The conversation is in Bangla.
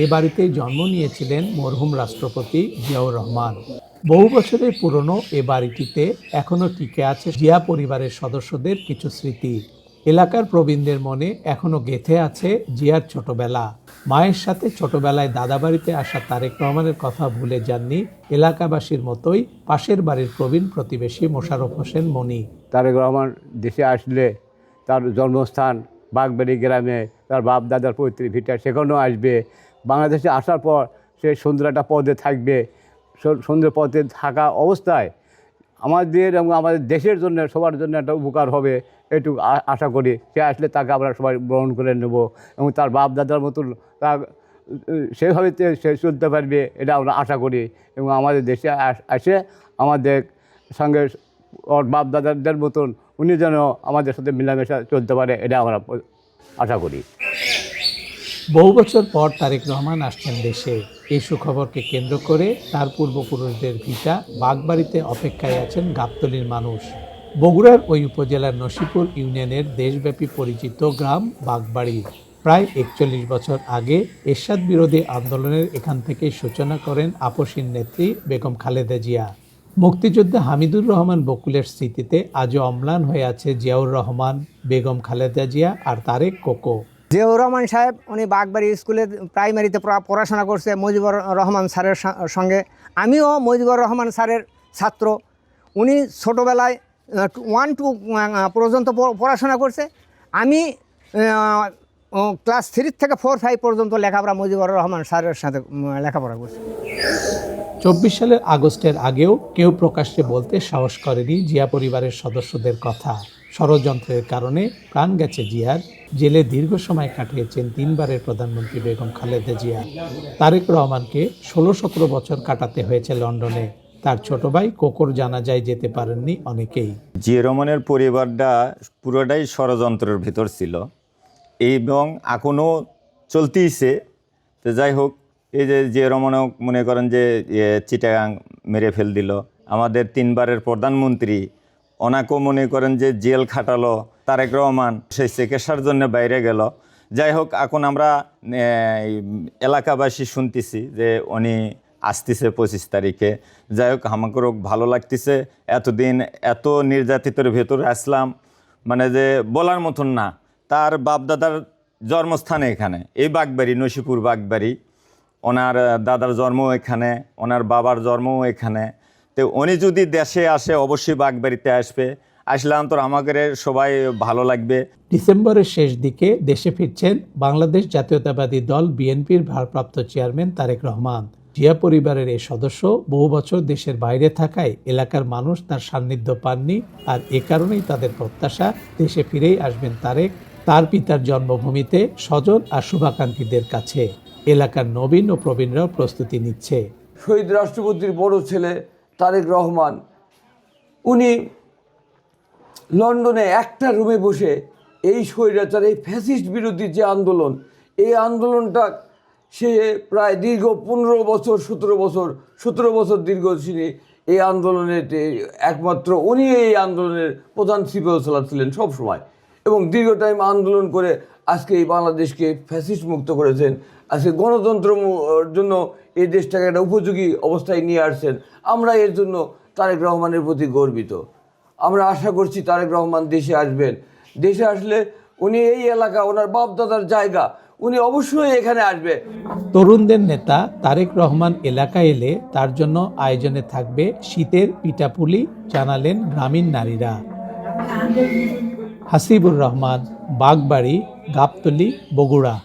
এ বাড়িতেই জন্ম নিয়েছিলেন মরহুম রাষ্ট্রপতি জিয়াউর রহমান। বহু বছরের পুরনো এ বাড়িটিতে এখনো টিকে আছে জিয়া পরিবারের সদস্যদের কিছু স্মৃতি। এলাকার প্রবীণদের মনে এখনো গেঁথে আছে জিয়ার ছোটবেলা। মায়ের সাথে ছোটবেলায় দাদা বাড়িতে আসা তারেক রহমানের কথা ভুলে যাননি এলাকাবাসীর মতোই পাশের বাড়ির প্রবীণ প্রতিবেশী মোশাররফ হোসেন মনি। তারেক রহমান দেশে আসলে তার জন্মস্থান বাগবাড়ি গ্রামে, তার বাপ দাদার পৈতৃক ভিটা সেখানেও আসবে। বাংলাদেশে আসার পর সে সুন্দর একটা পদে থাকবে। সুন্দর পদে থাকা অবস্থায় আমাদের এবং আমাদের দেশের জন্য সবার জন্য একটা উপকার হবে এটুকু আশা করি। সে আসলে তাকে আমরা সবাই গ্রহণ করে নেব এবং তার বাপ দাদার মতন তার সেভাবে সে চলতে পারবে এটা আমরা আশা করি। এবং আমাদের দেশে আসে আমাদের সঙ্গে ওর বাপ দাদাদের মতন উনি যেন আমাদের সাথে মিলামেশা চলতে পারে এটা আমরা আশা করি। বহু বছর পর তারেক রহমান আসছেন দেশে। এই সুখবরকে কেন্দ্র করে তার পূর্বপুরুষদের ভিটা বাগবাড়িতে অপেক্ষায় আছেন গাবতলীর মানুষ। বগুড়ার ওই উপজেলার নসিপুর ইউনিয়নের দেশব্যাপী পরিচিত গ্রাম বাগবাড়ি। প্রায় ৪১ বছর আগে এরশাদ বিরোধী আন্দোলনের এখান থেকে সূচনা করেন আপসীন নেত্রী বেগম খালেদা জিয়া। মুক্তিযোদ্ধা হামিদুর রহমান বকুলের স্মৃতিতে আজও অম্লান হয়ে আছে জিয়াউর রহমান, বেগম খালেদা জিয়া আর তারেক কোকো। জিয়াউর রহমান সাহেব উনি বাগবাড়ি স্কুলে প্রাইমারিতে পড়াশোনা করছে মুজিবুর রহমান স্যারের সঙ্গে। আমিও মুজিবুর রহমান স্যারের ছাত্র। উনি ছোটোবেলায় 1-2 পর্যন্ত পড়াশোনা করছে। আমি ক্লাস 3 থেকে 4-5 পর্যন্ত লেখাপড়া মুজিবুর রহমান স্যারের সাথে লেখাপড়া করছি। ২৪ সালের আগস্টের আগেও কেউ প্রকাশ্যে বলতে সাহস করেনি জিয়া পরিবারের সদস্যদের কথা। ষড়যন্ত্রের কারণে প্রাণ গেছে জিয়ার। জেলে দীর্ঘ সময় কাটিয়েছেন 3 বারের প্রধানমন্ত্রী বেগম খালেদা জিয়া। তারেক রহমানকে 16-17 বছর কাটাতে হয়েছে লন্ডনে। তার ছোট ভাই কোকোর জানাজায় যেতে পারেননি অনেকেই। জিয়া রহমানের পরিবারটা পুরোটাই ষড়যন্ত্রের ভিতর ছিল এবং এখনও চলতেইছে। তো যাই হোক, এই যে জিয়া রহমানও মনে করেন যে চিটাগাং মেরে ফেল দিল। আমাদের 3 বারের প্রধানমন্ত্রী ওনাকেও মনে করেন যে জেল খাটালো। তারেক রহমান সেই চিকিৎসার জন্য বাইরে গেল। যাই হোক, এখন আমরা এলাকাবাসী শুনতেছি যে উনি আসতেছে 25 তারিখে। যাই হোক, আমাকেও ভালো লাগতেছে। এতদিন এত নির্যাতিতের ভেতরে আসলাম, মানে যে বলার মতন না। তার বাপদাদার জন্মস্থানে এখানে, এই বাগবাড়ি, নসিপুর বাগবাড়ি। ওনার দাদার জন্মও এখানে, ওনার বাবার জন্মও এখানে। তো উনি যদি দেশে আসে অবশ্যই বাগবাড়িতে আসবে। আসলে অন্তর আমাদের সবাই ভালো লাগবে। ডিসেম্বরের শেষ দিকে দেশে ফিরছেন বাংলাদেশ জাতীয়তাবাদী দল বিএনপির ভারপ্রাপ্ত চেয়ারম্যান তারেক রহমান। জিয়া পরিবারের এই সদস্য বহু বছর দেশের বাইরে থাকায় এলাকার মানুষ তার সান্নিধ্য পাননি। আর এ কারণেই তাদের প্রত্যাশা দেশে ফিরেই আসবেন তারেক, তার পিতার জন্মভূমিতে স্বজন আর শুভাকাঙ্ক্ষীদের কাছে। এলাকার নবীন ও প্রবীণরাও প্রস্তুতি নিচ্ছে। শহীদ রাষ্ট্রপতির বড় ছেলে তারেক রহমান, উনি লন্ডনে একটা রুমে বসে এই স্বৈরাচার, এই ফ্যাসিস্ট বিরোধী যে আন্দোলন, এই আন্দোলনটা সে প্রায় দীর্ঘ 15 বছর 17 বছর দীর্ঘ এই আন্দোলনের একমাত্র উনি এই আন্দোলনের প্রধান সিপাহসালার ছিলেন সব সময়। এবং দীর্ঘ টাইম আন্দোলন করে আজকে এই বাংলাদেশকে ফ্যাসিস্ট মুক্ত করেছেন। আজকে গণতন্ত্র জন্য এই দেশটাকে একটা উপযোগী অবস্থায় নিয়ে আসছেন। আমরা এর জন্য তারেক রহমানের প্রতি গর্বিত। আমরা আশা করছি তারেক রহমান দেশে আসবেন। দেশে আসলে উনি এই এলাকা, ওনার বাপ দাদার জায়গা, উনি অবশ্যই এখানে আসবে। তরুণদের নেতা তারেক রহমান এলাকায় এলে তার জন্য আয়োজনে থাকবে শীতের পিঠাপুলি, জানালেন গ্রামীণ নারীরা। হাসিবুর রহমান, বাগবাড়ি, গাবতলী, বগুড়া।